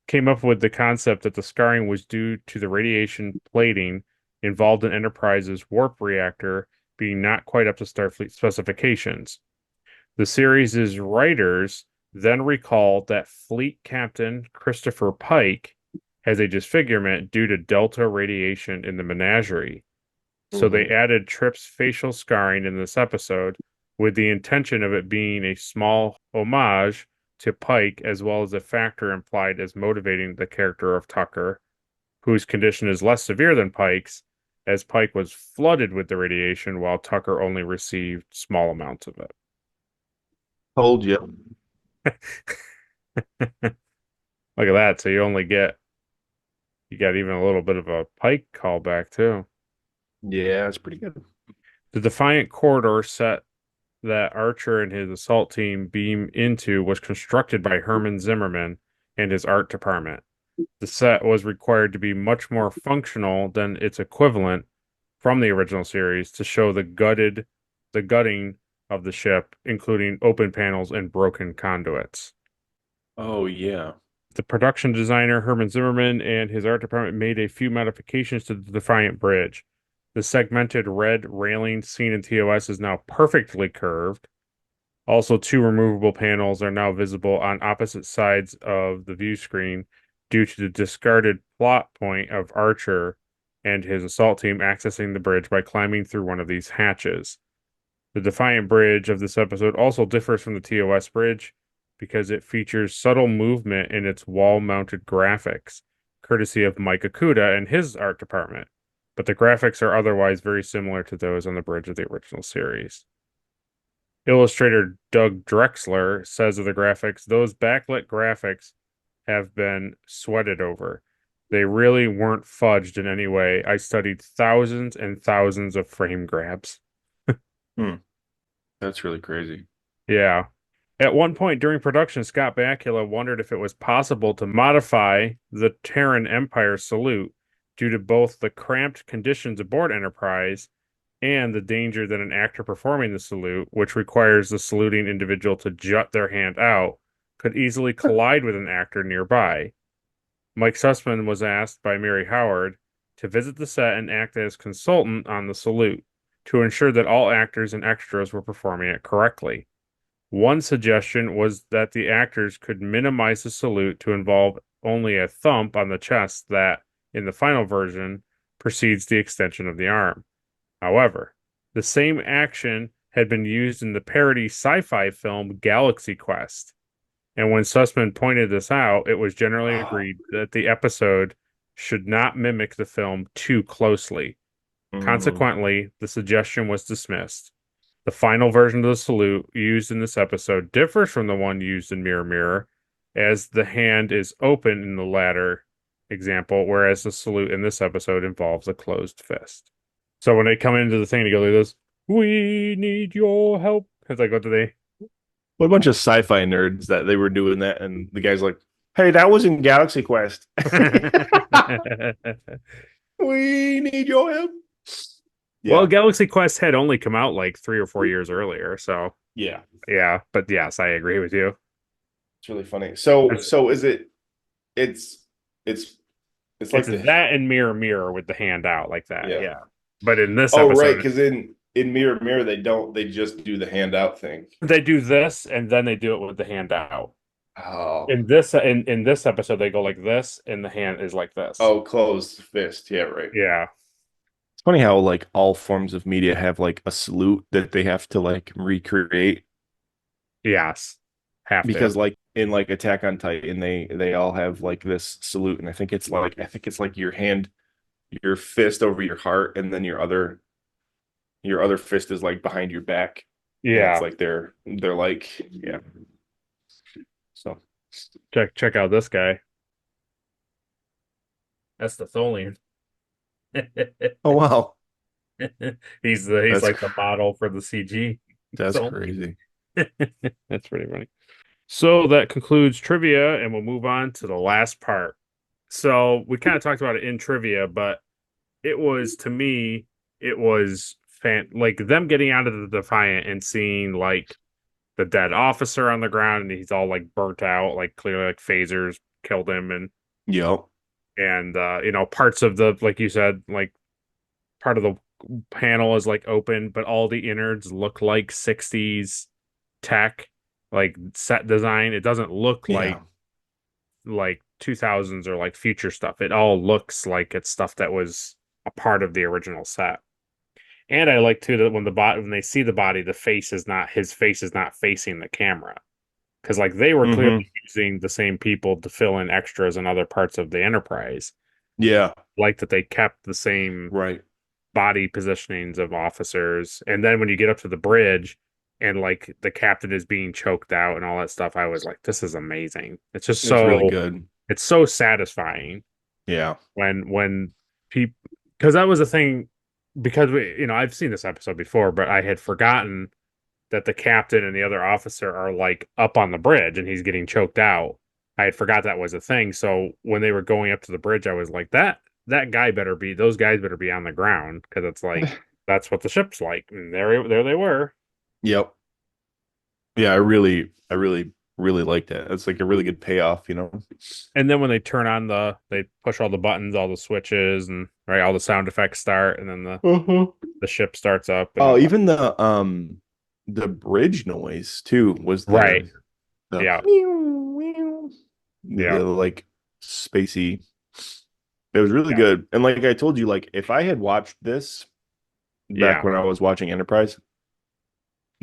came up with the concept that the scarring was due to the radiation plating involved in Enterprise's warp reactor being not quite up to Starfleet specifications. The series' writers then recalled that Fleet Captain Christopher Pike has a disfigurement due to delta radiation in the menagerie. So they added Trip's facial scarring in this episode with the intention of it being a small homage to Pike, as well as a factor implied as motivating the character of Tucker, whose condition is less severe than Pike's, as Pike was flooded with the radiation while Tucker only received small amounts of it. Told you. Look at that. So you got even a little bit of a Pike callback too. Yeah, it's pretty good. The Defiant corridor set that Archer and his assault team beam into was constructed by Herman Zimmerman and his art department. The set was required to be much more functional than its equivalent from the original series to show the gutting of the ship, including open panels and broken conduits. Oh yeah. The production designer Herman Zimmerman and his art department made a few modifications to the Defiant Bridge. The segmented red railing seen in TOS is now perfectly curved. Also, 2 removable panels are now visible on opposite sides of the view screen due to the discarded plot point of Archer and his assault team accessing the bridge by climbing through one of these hatches. The Defiant Bridge of this episode also differs from the TOS bridge because it features subtle movement in its wall-mounted graphics, courtesy of Mike Okuda and his art department, but the graphics are otherwise very similar to those on the bridge of the original series. Illustrator Doug Drexler says of the graphics, those backlit graphics have been sweated over. They really weren't fudged in any way. I studied thousands and thousands of frame grabs. That's really crazy. Yeah. At one point during production, Scott Bakula wondered if it was possible to modify the Terran Empire salute due to both the cramped conditions aboard Enterprise and the danger that an actor performing the salute, which requires the saluting individual to jut their hand out, could easily collide with an actor nearby. Mike Sussman was asked by Mary Howard to visit the set and act as consultant on the salute to ensure that all actors and extras were performing it correctly. One suggestion was that the actors could minimize the salute to involve only a thump on the chest that, in the final version, precedes the extension of the arm. However, the same action had been used in the parody sci-fi film Galaxy Quest, and when Sussman pointed this out, it was generally agreed that the episode should not mimic the film too closely. Consequently, the suggestion was dismissed. The final version of the salute used in this episode differs from the one used in Mirror Mirror, as the hand is open in the latter example, whereas the salute in this episode involves a closed fist. So when they come into the thing, they go like this, "We need your help." It's like, what do they? What a bunch of sci-fi nerds that they were doing that, and the guy's like, "Hey, that was in Galaxy Quest. We need your help." Yeah. Well, Galaxy Quest had only come out like 3 or 4 years earlier, so yeah, but yes, I agree with you. it's really funny. So is it? It's like It's that and Mirror Mirror with the hand out like that. Yeah. Yeah. But in this oh episode, right, because in Mirror Mirror they just do the handout thing. they do this and then they do it with the hand out. Oh, In this episode, they go like this, and the hand is like this. oh, closed fist. Yeah, right. Yeah. It's funny how like all forms of media have like a salute that they have to like recreate. Yes. Because like in like Attack on Titan, they all have like this salute, and I think it's like your hand, your fist over your heart, and then your other fist is like behind your back. Yeah. It's like they're like, yeah. So Check out this guy. That's the Tholian. oh wow, he's That's like the model for the CG. that's So- crazy. That's pretty funny. So that concludes trivia, and we'll move on to the last part. So we kind of talked about it in trivia, but it was, to me, it was like them getting out of the Defiant and seeing like the dead officer on the ground, and he's all like burnt out, like clearly like phasers killed him, and Yep. parts of the, like you said, like part of the panel is like open, but all the innards look like 60s tech, like set design. It doesn't look Yeah. like 2000s or like future stuff. It all looks like it's stuff that was a part of the original set. And I like too that when they see the body, his face is not facing the camera, because like they were clearly using the same people to fill in extras in other parts of the Enterprise. Yeah. Like that they kept the same Right. body positionings of officers. And then when you get up to the bridge and like the captain is being choked out and all that stuff, I was like, this is amazing. It's just It's really so good. it's so satisfying Yeah. when people, because that was the thing, because I've seen this episode before, but I had forgotten that the captain and the other officer are like up on the bridge and he's getting choked out. I had forgot that was a thing. So when they were going up to the bridge, I was like, those guys better be on the ground, because it's like that's what the ship's like. And there they were. Yep. Yeah, I really liked that. That's like a really good payoff, you know. And then when they turn on they push all the buttons, all the switches, and right, all the sound effects start, and then the ship starts up. And Oh, all that. even the bridge noise too was Right. the Yeah. the like spacey. It was really good. And like I told you, like if I had watched this back when I was watching Enterprise,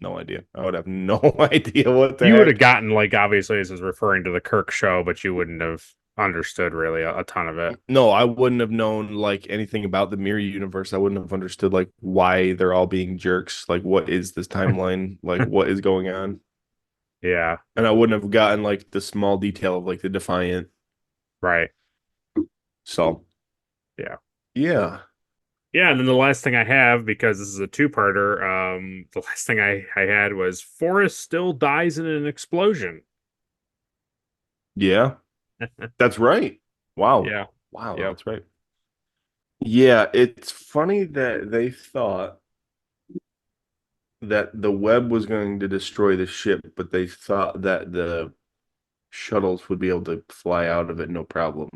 no idea. I would have no idea what the You heck. would have gotten, like, obviously this is referring to the Kirk show, but you wouldn't have understood really a ton of it. No, I wouldn't have known like anything about the mirror universe. I wouldn't have understood like why they're all being jerks. Like what is this timeline? Like what is going on? Yeah. And I wouldn't have gotten like the small detail of like the Defiant. Right. So Yeah. yeah. Yeah, and then the last thing I have, because this is a two-parter, the last thing I had was Forrest still dies in an explosion. Yeah. That's right. Wow. Yeah. Wow, Yep. that's right. Yeah, it's funny that they thought that the web was going to destroy the ship, but they thought that the shuttles would be able to fly out of it no problem.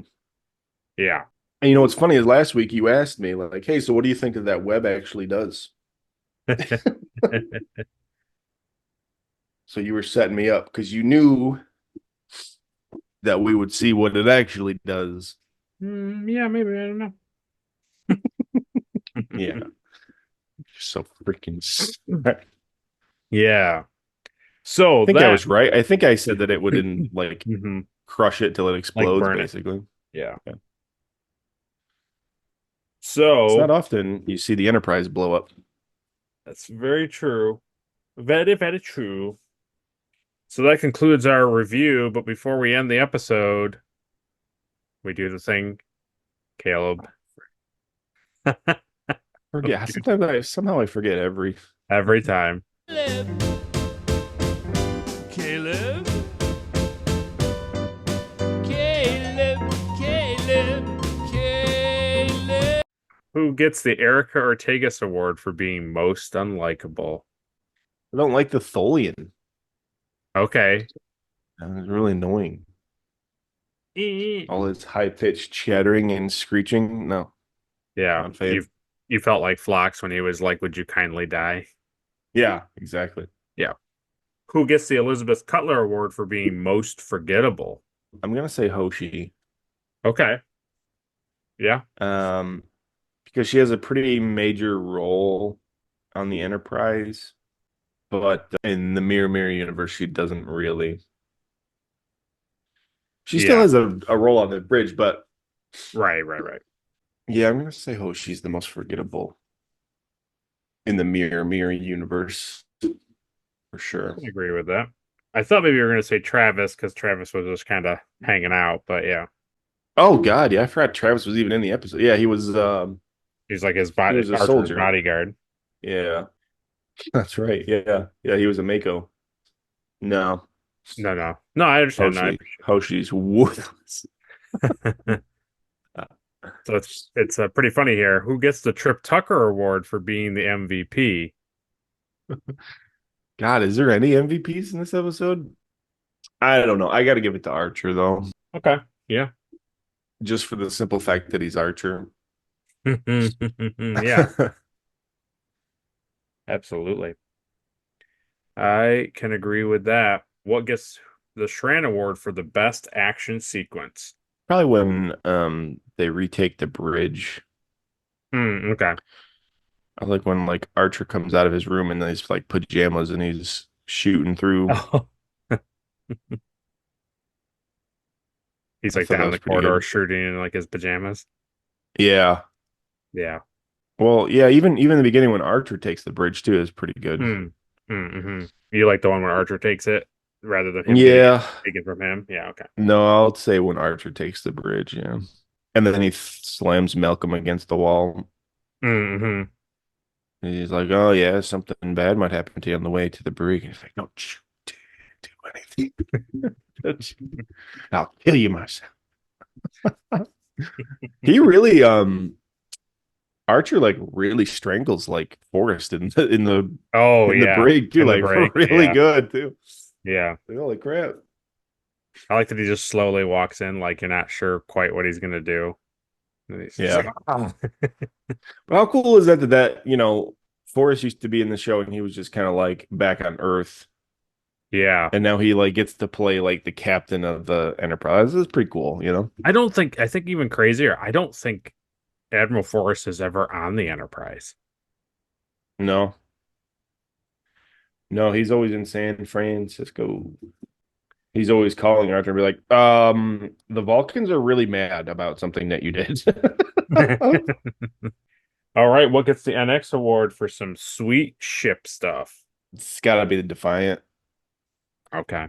Yeah. And you know what's funny is last week you asked me like, "Hey, so what do you think that web actually does?" So you were setting me up because you knew that we would see what it actually does. Yeah, maybe, I don't know. Yeah. You're so freaking smart. Yeah. So I think I was right. I think I said that it wouldn't like Mhm. crush it till it explodes, burn it. basically. Yeah. Yeah. It's So not often you see the Enterprise blow up. that's very true. Very, very true. So that concludes our review, but before we end the episode, we do the thing, Caleb. Forget. Somehow I forget every. Every time. Caleb? Caleb? Who gets the Erica Ortegas Award for being most unlikable? I don't like the Tholian. Okay. It's really annoying. All his high pitched chattering and screeching. No. Yeah. Not fan. You felt like Phlox when he was like, "Would you kindly die?" Yeah, exactly. Yeah. Who gets the Elizabeth Cutler Award for being most forgettable? I'm gonna say Hoshi. Okay. Yeah. Because she has a pretty major role on the Enterprise, but in the Mirror universe, she doesn't really. She still has a role on the bridge, but Right. yeah, I'm gonna say Hoshi's the most forgettable in the Mirror universe for sure. I agree with that. I thought maybe you were going to say Travis, because Travis was just kind of hanging out, but yeah. Oh God, yeah, I forgot Travis was even in the episode. Yeah, he was. He's like his He was a Archer's soldier. bodyguard. Yeah, that's right. Yeah, he was a Mako. No, No, I understand. Hoshi's worthless. So it's pretty funny here. Who gets the Trip Tucker Award for being the MVP? God, is there any MVPs in this episode? I don't know. I got to give it to Archer though, Okay. Yeah. just for the simple fact that he's Archer. Yeah, absolutely. I can agree with that. What gets the Shran Award for the best action sequence? Probably when they retake the bridge. Okay. I like when like Archer comes out of his room in these like pajamas and he's shooting through. Oh. He's I like thought that down was the pretty corridor good. shooting in like his pajamas. Yeah. Yeah. Well, yeah, even the beginning when Archer takes the bridge too is pretty good. Mm-hmm. You like the one where Archer takes it rather than him getting it Yeah. taken from him? Yeah, okay. No, I'll say when Archer takes the bridge, yeah. And then he slams Malcolm against the wall. Mm-hmm. And he's like, "Oh yeah, something bad might happen to you on the way to the brig." And he's like, "Don't you do anything. Don't you- I'll kill you myself." He really Archer like really strangles like Forrest Oh in the yeah, brig too, in the like break. really Yeah, good too. yeah. Like, holy crap. I like that he just slowly walks in, like you're not sure quite what he's gonna do. And he's just Yeah. like, "Oh." But how cool is that Forrest used to be in the show and he was just kind of like back on Earth, Yeah. and now he like gets to play like the captain of the Enterprise. This is pretty cool, you know? I think even crazier, I don't think Admiral Forrest is ever on the Enterprise. No. No, he's always in San Francisco. He's always calling Arthur and be like, the Vulcans are really mad about something that you did. All right, what gets the NX award for some sweet ship stuff? It's gotta be the Defiant, Okay.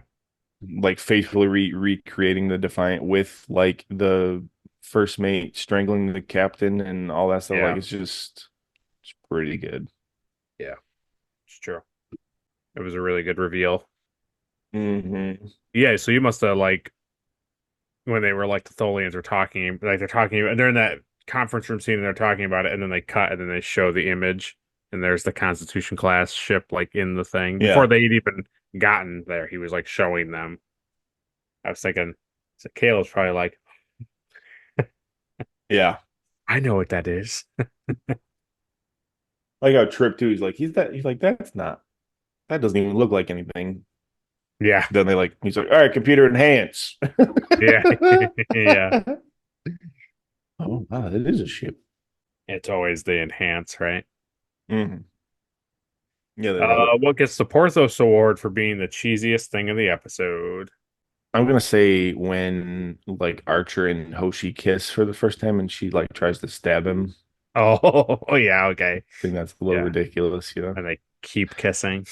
like faithfully recreating the Defiant with like the first mate strangling the captain and all that stuff. Like Yeah. it's pretty good. Yeah. It's true. It was a really good reveal. Mm-hmm. Yeah, so you must have like when they were like the Tholians were talking, like they're in that conference room scene and they're talking about it, and then they cut and then they show the image, and there's the Constitution class ship like in the thing. Before Yeah. they'd even gotten there, he was like showing them. I was thinking, so Caleb's probably like, Yeah. I know what that is. Like how Trip too, he's like, that doesn't even look like anything. Yeah. Then he's like, all right, computer enhance. Yeah. Yeah. Oh wow, that is a ship. It's always the enhance, right? Mm-hmm. Yeah, they love it. What gets the Porthos Award for being the cheesiest thing of the episode? I'm gonna say when like Archer and Hoshi kiss for the first time and she like tries to stab him. Oh, yeah, okay. I think that's a little Yeah. ridiculous, you know? And they keep kissing.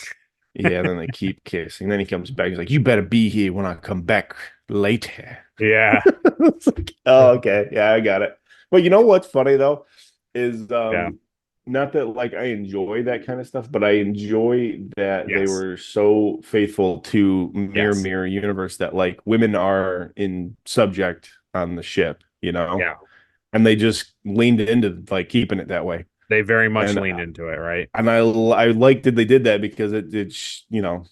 Yeah, and then they keep kissing. Then he comes back. He's like, "You better be here when I come back later." Yeah. It's like, oh, okay. Yeah, I got it. But you know what's funny though is Yeah. not that like I enjoy that kind of stuff, but I enjoy that they Yes. were so faithful to Yes. Mirror Universe that like women are in subject on the ship, you know? Yeah. And they just leaned into like keeping it that way. They very much And leaned into it, right? and I liked that they did that because it's very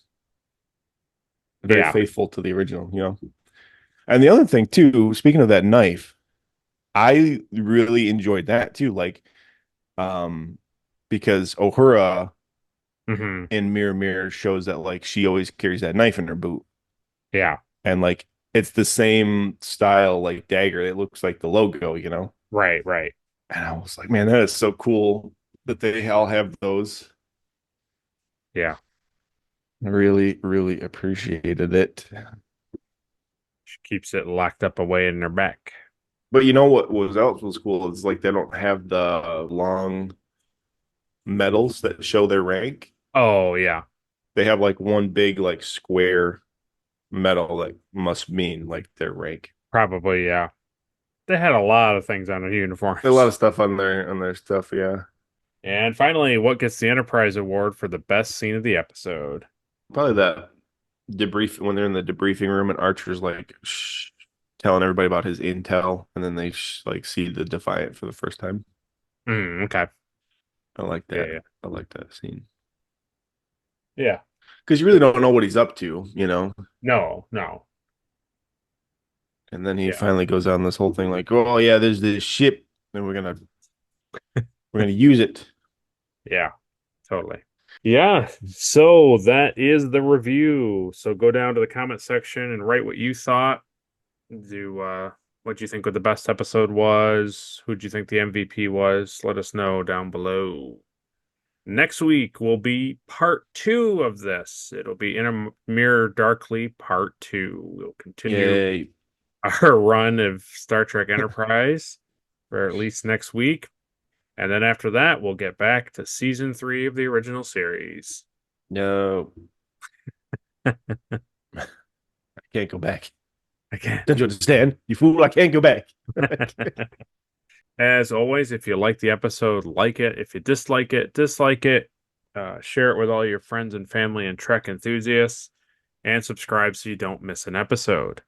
Yeah. faithful to the original, you know. And the other thing too, speaking of that knife, I really enjoyed that too. Like, because Uhura Hmm. in Mirror shows that like she always carries that knife in her boot, Yeah. and like it's the same style like dagger. It looks like the logo, you know. Right, right. And I was like, man, that is so cool that they all have those. Yeah. I really, really appreciated it. She keeps it locked up away in her back. But you know what was else was cool is like they don't have the long medals that show their rank. Oh, yeah. They have like one big like square medal that must mean like their rank. Probably, yeah. They had a lot of things on their uniforms. A lot of stuff on their stuff, yeah. And finally, what gets the Enterprise Award for the best scene of the episode? Probably that debrief when they're in the debriefing room and Archer's like telling everybody about his intel, and then they like see the Defiant for the first time. Okay. I like that. Yeah. I like that scene Yeah. because you really don't know what he's up to, you know. No. And then he Yeah. finally goes on this whole thing like, oh yeah, there's this ship, and we're gonna use it. Yeah. Totally. Yeah. So that is the review. So go down to the comment section and write what you thought. What you think what the best episode was. Who'd you think the MVP was? Let us know down below. Next week will be part 2 of this. It'll be In a Mirror Darkly part 2. We'll continue Yay. our run of Star Trek Enterprise for at least next week. And then after that, we'll get back to season 3 of the original series. No. I can't go back. I can't. Don't you understand? You fool, I can't go back. As always, if you like the episode, like it. If you dislike it, dislike it. Share it with all your friends and family and Trek enthusiasts. And subscribe so you don't miss an episode.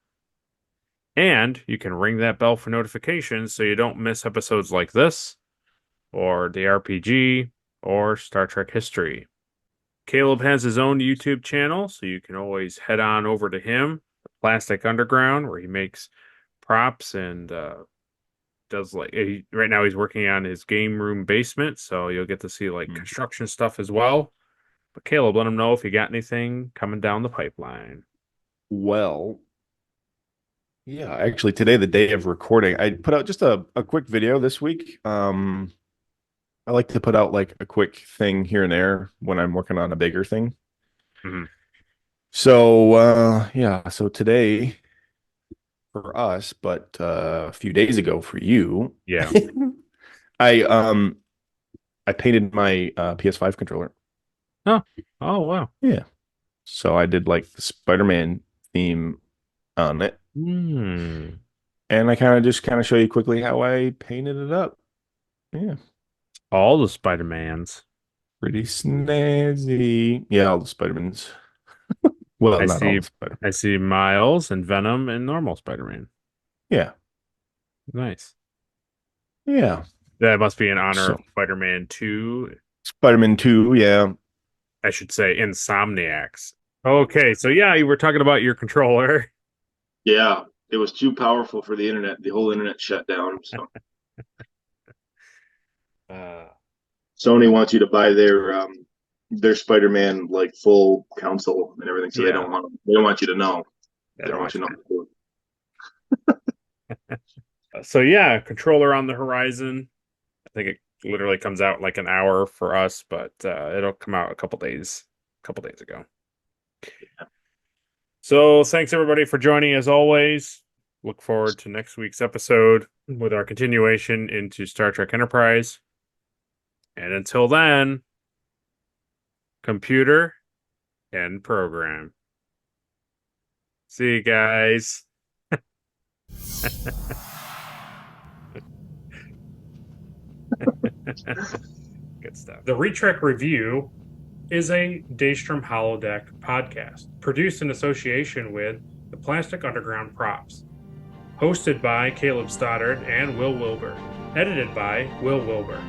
And you can ring that bell for notifications so you don't miss episodes like this, or the RPG, or Star Trek History. Caleb has his own YouTube channel, so you can always head on over to him, Plastic Underground, where he makes props and does right now he's working on his game room basement, so you'll get to see construction stuff as well. But Caleb, let him know if you got anything coming down the pipeline. Well, yeah, actually today, the day of recording, I put out just a quick video this week. I like to put out like a quick thing here and there when I'm working on a bigger thing. Mm-hmm. So so today for us, but a few days ago for you, yeah, I painted my PS5 controller. Oh wow. Yeah. So I did like the Spider-Man theme on it. And I kind of show you quickly how I painted it up. Yeah. All the Spider-Mans. Pretty snazzy. Yeah, all the Spider-Mans. Well, I not see, all the Spider-Man. I see Miles and Venom and normal Spider-Man. Yeah. Nice. Yeah. That must be in honor of Spider-Man 2. Spider-Man 2, yeah. I should say Insomniacs. Okay, so yeah, you were talking about your controller. Yeah, it was too powerful for the internet. The whole internet shut down. So Sony wants you to buy their Spider-Man like full console and everything, so they don't want you to know. They don't want you to know. So yeah, controller on the horizon. I think it literally comes out like an hour for us, but it'll come out a couple days ago. Yeah. So thanks everybody for joining as always. Look forward to next week's episode with our continuation into Star Trek Enterprise. And until then, computer and program. See you guys. Good stuff. The Retrek Review is a Daystrom Holodeck podcast produced in association with the Plastic Underground Props. Hosted by Caleb Stoddard and Will Wilbur. Edited by Will Wilbur.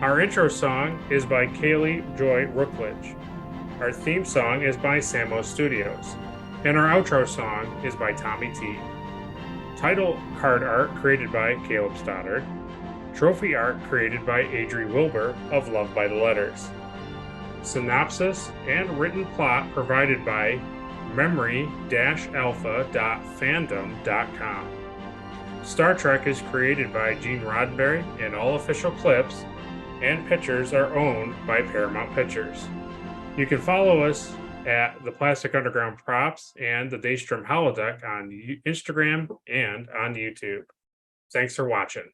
Our intro song is by Kaylee Joy Rookledge. Our theme song is by Samo Studios. And our outro song is by Tommy T. Title card art created by Caleb Stoddard. Trophy art created by Adri Wilbur of Love by the Letters. Synopsis and written plot provided by memory-alpha.fandom.com. Star Trek is created by Gene Roddenberry, and all official clips and pictures are owned by Paramount Pictures. You can follow us at the Plastic Underground Props and the Daystrom Holodeck on Instagram and on YouTube. Thanks for watching.